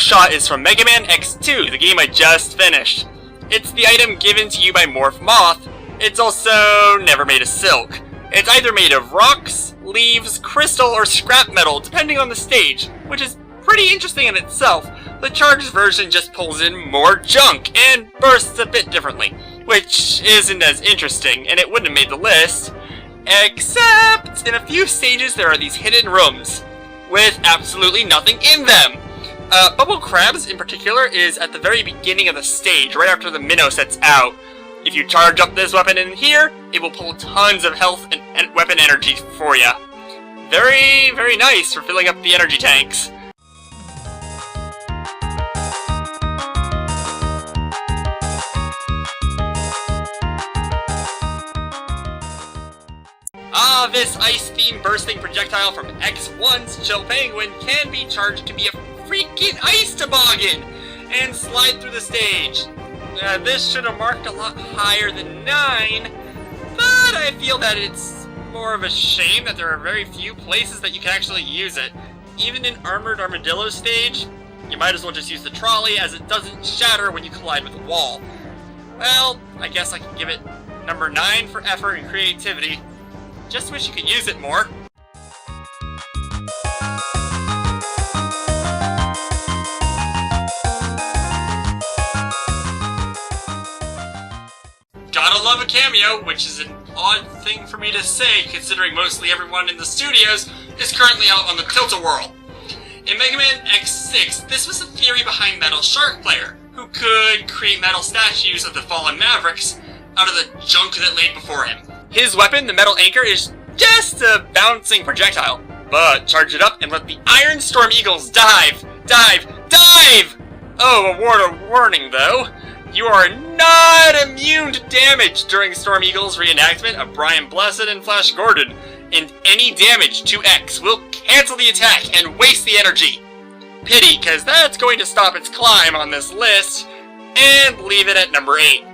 Hookshot is from Megaman X2, the game I just finished. It's the item given to you by Morph Moth. It's also never made of silk. It's either made of rocks, leaves, crystal, or scrap metal, depending on the stage, which is pretty interesting in itself. The charged version just pulls in more junk and bursts a bit differently, which isn't as interesting, and it wouldn't have made the list. Except, in a few stages there are these hidden rooms, with absolutely nothing in them. Bubble Crabs, in particular, is at the very beginning of the stage, right after the minnow sets out. If you charge up this weapon in here, it will pull tons of health and weapon energy for you. Very, very nice for filling up the energy tanks. This ice-themed bursting projectile from X1's Chill Penguin can be charged to be a freaking ice toboggan and slide through the stage. This should have marked a lot higher than 9, but I feel that it's more of a shame that there are very few places that you can actually use it. Even in Armored Armadillo stage, you might as well just use the trolley as it doesn't shatter when you collide with a wall. Well, I guess I can give it number 9 for effort and creativity. Just wish you could use it more. Gotta love a cameo, which is an odd thing for me to say, considering mostly everyone in the studios is currently out on the Tilt-A-Whirl. In Megaman X6, this was the theory behind Metal Shark Player, who could create metal statues of the fallen Mavericks out of the junk that laid before him. His weapon, the Metal Anchor, is just a bouncing projectile, but charge it up and let the Iron Storm Eagles dive! Dive! Dive! Oh, a word of warning though. You are not immune to damage during Storm Eagle's reenactment of Brian Blessed and Flash Gordon, and any damage to X will cancel the attack and waste the energy. Pity, cause that's going to stop its climb on this list, and leave it at number 8.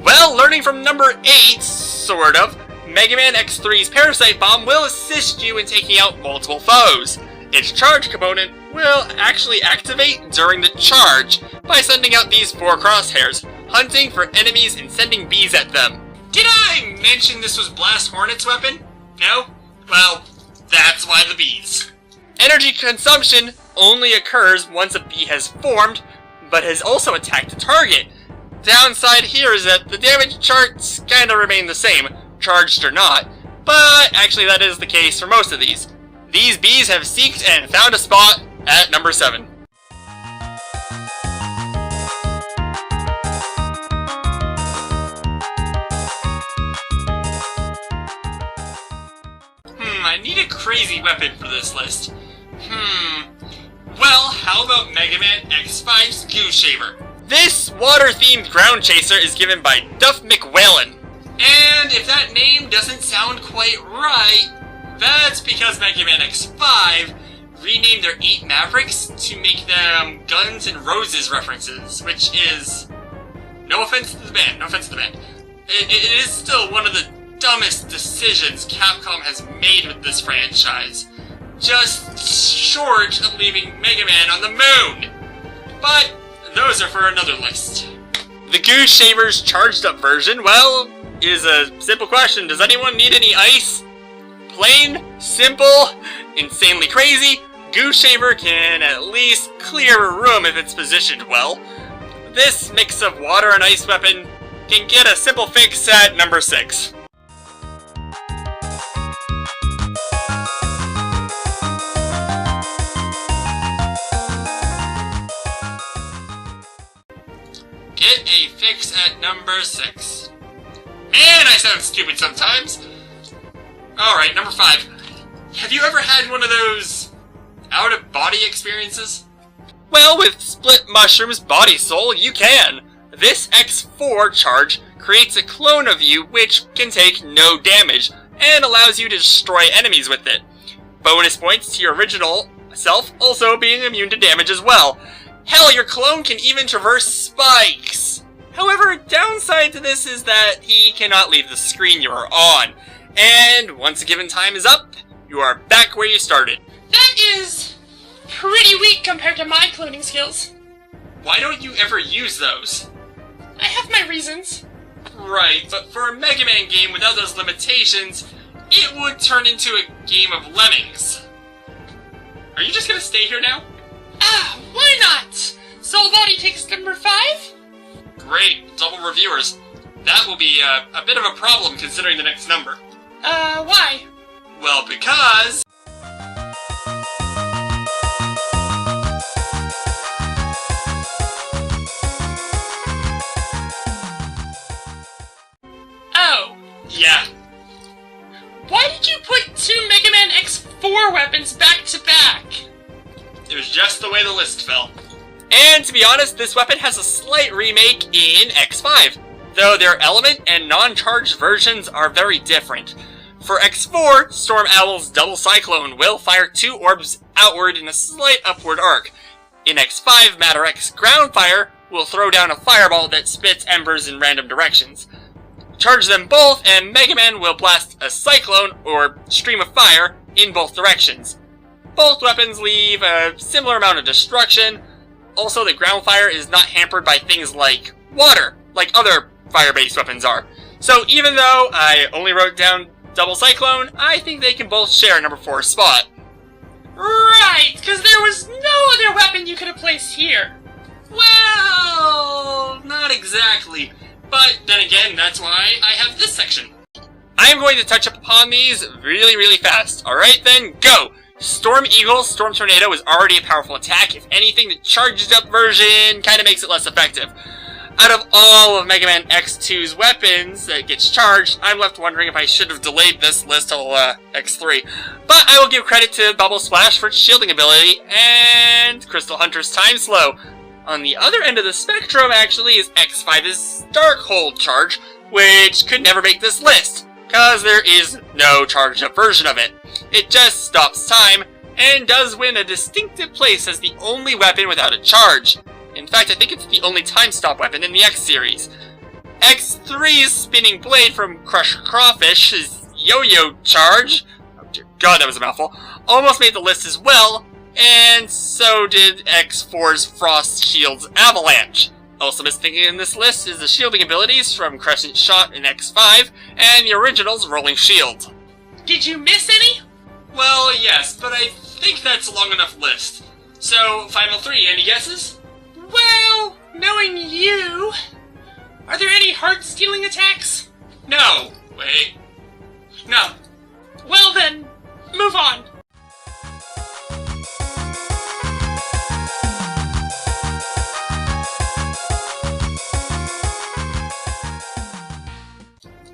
Well, learning from number 8, sort of, Megaman X3's Parasite Bomb will assist you in taking out multiple foes. Its charge component will actually activate during the charge by sending out these 4 crosshairs, hunting for enemies and sending bees at them. Did I mention this was Blast Hornet's weapon? No? Well, that's why the bees. Energy consumption only occurs once a bee has formed, but has also attacked a target. Downside here is that the damage charts kinda remain the same, charged or not, but actually that is the case for most of these. These bees have seeked and found a spot at number 7. I need a crazy weapon for this list. Well, how about Megaman X5's Goo Shaver? This water-themed ground chaser is given by Duff McWhalen. And if that name doesn't sound quite right, that's because Megaman X5 renamed their 8 Mavericks to make them Guns N' Roses references, which is... no offense to the band, It is still one of the dumbest decisions Capcom has made with this franchise. Just short of leaving Mega Man on the moon! But those are for another list. The Goo Shaver's charged up version, well, is a simple question. Does anyone need any ice? Plain, simple, insanely crazy, Goo Shaver can at least clear a room if it's positioned well. This mix of water and ice weapon can get a simple fix at number 6. Get a fix at number 6. Man, I sound stupid sometimes. Alright, number 5. Have you ever had one of those out-of-body experiences? Well, with Split Mushroom's Body Soul, you can. This X4 charge creates a clone of you which can take no damage, and allows you to destroy enemies with it. Bonus points to your original self also being immune to damage as well. Hell, your clone can even traverse spikes! However, downside to this is that he cannot leave the screen you are on. And once a given time is up, you are back where you started. That is pretty weak compared to my cloning skills. Why don't you ever use those? I have my reasons. Right, but for a Megaman game without those limitations, it would turn into a game of lemmings. Are you just gonna stay here now? Why not? Soul Body takes number 5? Great, double reviewers. That will be a bit of a problem considering the next number. Why? Well, because... Oh. Yeah. Why did you put 2 Megaman X4 weapons back to back? It was just the way the list fell. And to be honest, this weapon has a slight remake in X5, though their element and non-charged versions are very different. For X4, Storm Owl's Double Cyclone will fire 2 orbs outward in a slight upward arc. In X5, Matter X Ground Fire will throw down a fireball that spits embers in random directions. Charge them both, and Megaman will blast a cyclone, or stream of fire, in both directions. Both weapons leave a similar amount of destruction. Also, the ground fire is not hampered by things like water, like other fire-based weapons are. So even though I only wrote down Double Cyclone, I think they can both share number 4 spot. Right, because there was no other weapon you could have placed here. Well, not exactly. But then again, that's why I have this section. I'm going to touch upon these really fast. Alright then, go! Storm Eagle, Storm Tornado is already a powerful attack. If anything, the charged up version kind of makes it less effective. Out of all of Mega Man X2's weapons that gets charged, I'm left wondering if I should have delayed this list till X3. But I will give credit to Bubble Splash for its shielding ability, and Crystal Hunter's Time Slow. On the other end of the spectrum, actually, is X5's Darkhold charge, which could never make this list, cause there is no charged up version of it. It just stops time, and does win a distinctive place as the only weapon without a charge. In fact, I think it's the only time stop weapon in the X series. X3's Spinning Blade from Crusher Crawfish, his Yo-Yo charge, oh dear god, that was a mouthful, almost made the list as well, and so did X4's Frost Shield's Avalanche. Also missing in this list is the shielding abilities from Crescent Shot in X5, and the original's Rolling Shield. Did you miss any? Well, yes, but I think that's a long enough list. So, final 3, any guesses? Well, knowing you, are there any heart-stealing attacks? No. Wait. No. Well then, move on.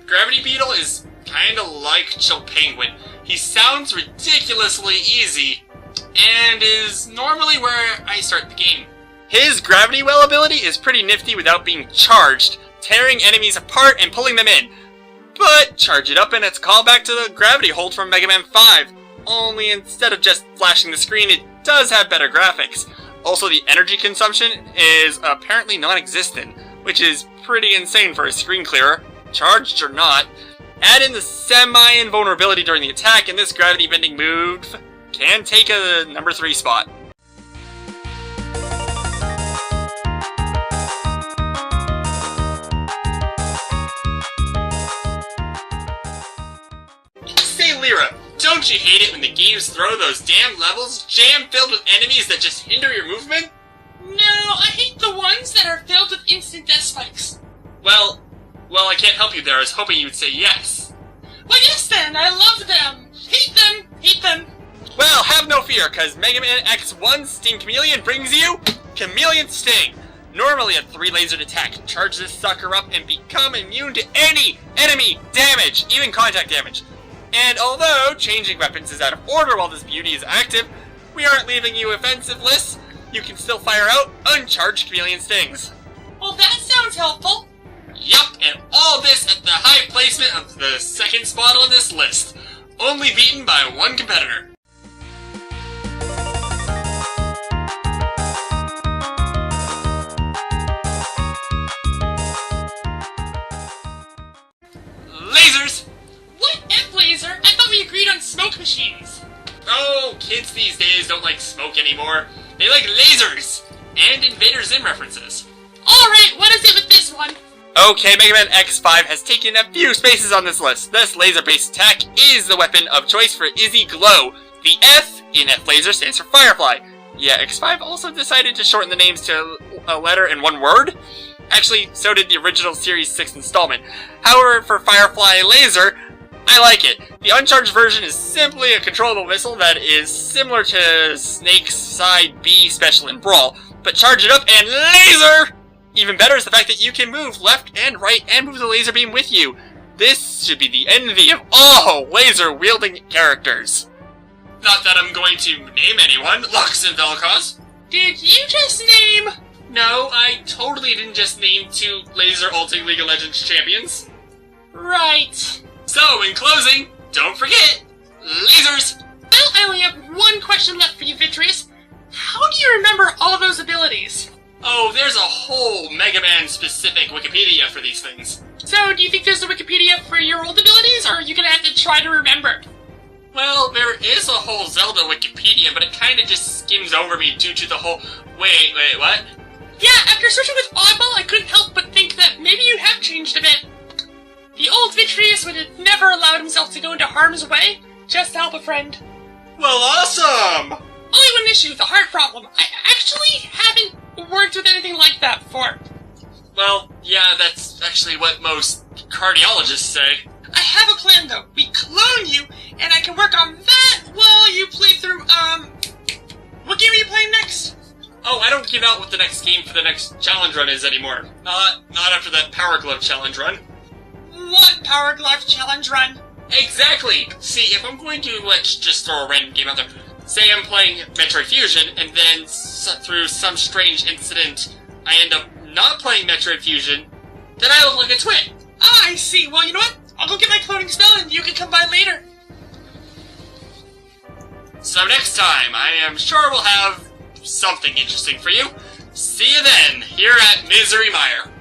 Gravity Beetle is kinda like Chill Penguin. He sounds ridiculously easy, and is normally where I start the game. His Gravity Well ability is pretty nifty without being charged, tearing enemies apart and pulling them in. But charge it up and it's called back to the Gravity Hold from Mega Man 5, only instead of just flashing the screen, it does have better graphics. Also, the energy consumption is apparently non-existent, which is pretty insane for a screen clearer, charged or not. Add in the semi-invulnerability during the attack, and this gravity bending move can take a number 3 spot. Say, Lyra, don't you hate it when the games throw those damn levels jam-filled with enemies that just hinder your movement? No, I hate the ones that are filled with instant death spikes. Well, I can't help you there. I was hoping you would say yes. Well, yes then, I love them. Hate them. Well, have no fear, cause Mega Man X1 Sting Chameleon brings you Chameleon Sting. Normally a 3-lasered attack. Charge this sucker up and become immune to any enemy damage, even contact damage. And although changing weapons is out of order while this beauty is active, we aren't leaving you offensive-less. You can still fire out uncharged Chameleon Stings. Well, that sounds helpful. Yup, and all this at the high placement of the second spot on this list. Only beaten by one competitor. machines. Oh, kids these days don't like smoke anymore. They like lasers! And Invader Zim references. Alright, what is it with this one? Okay, Mega Man X5 has taken a few spaces on this list. This laser-based attack is the weapon of choice for Izzy Glow. The F in F-Laser stands for Firefly. Yeah, X5 also decided to shorten the names to a letter in one word. Actually, so did the original Series 6 installment. However, for Firefly Laser, I like it. The uncharged version is simply a controllable missile that is similar to Snake's Side B special in Brawl, but charge it up and laser! Even better is the fact that you can move left and right and move the laser beam with you. This should be the envy of all laser-wielding characters. Not that I'm going to name anyone, Lux and Vel'Koz. Did you just name... No, I totally didn't just name 2 laser-ulting League of Legends champions. Right. So, in closing, don't forget, lasers! Well, I only have one question left for you, Vitreous. How do you remember all of those abilities? Oh, there's a whole Mega Man specific Wikipedia for these things. So, do you think there's a Wikipedia for your old abilities, or are you gonna have to try to remember? Well, there is a whole Zelda Wikipedia, but it kinda just skims over me due to the whole... Wait, what? Yeah, after searching with Oddball, I couldn't help but think that maybe you have changed a bit. The old Vitreous would have never allowed himself to go into harm's way just to help a friend. Well, awesome! Only one issue, the heart problem. I actually haven't worked with anything like that before. Well, yeah, that's actually what most cardiologists say. I have a plan, though. We clone you, and I can work on that while you play through, what game are you playing next? Oh, I don't give out what the next game for the next challenge run is anymore. Not after that Power Glove challenge run. What Power Glove challenge run? Exactly! See, if I'm going to, let's just throw a random game out there. Say I'm playing Metroid Fusion, and then through some strange incident, I end up not playing Metroid Fusion, then I look like a twit. Ah, I see. Well, you know what? I'll go get my cloning spell, and you can come by later. So next time, I am sure we'll have something interesting for you. See you then, here at Misery Mire.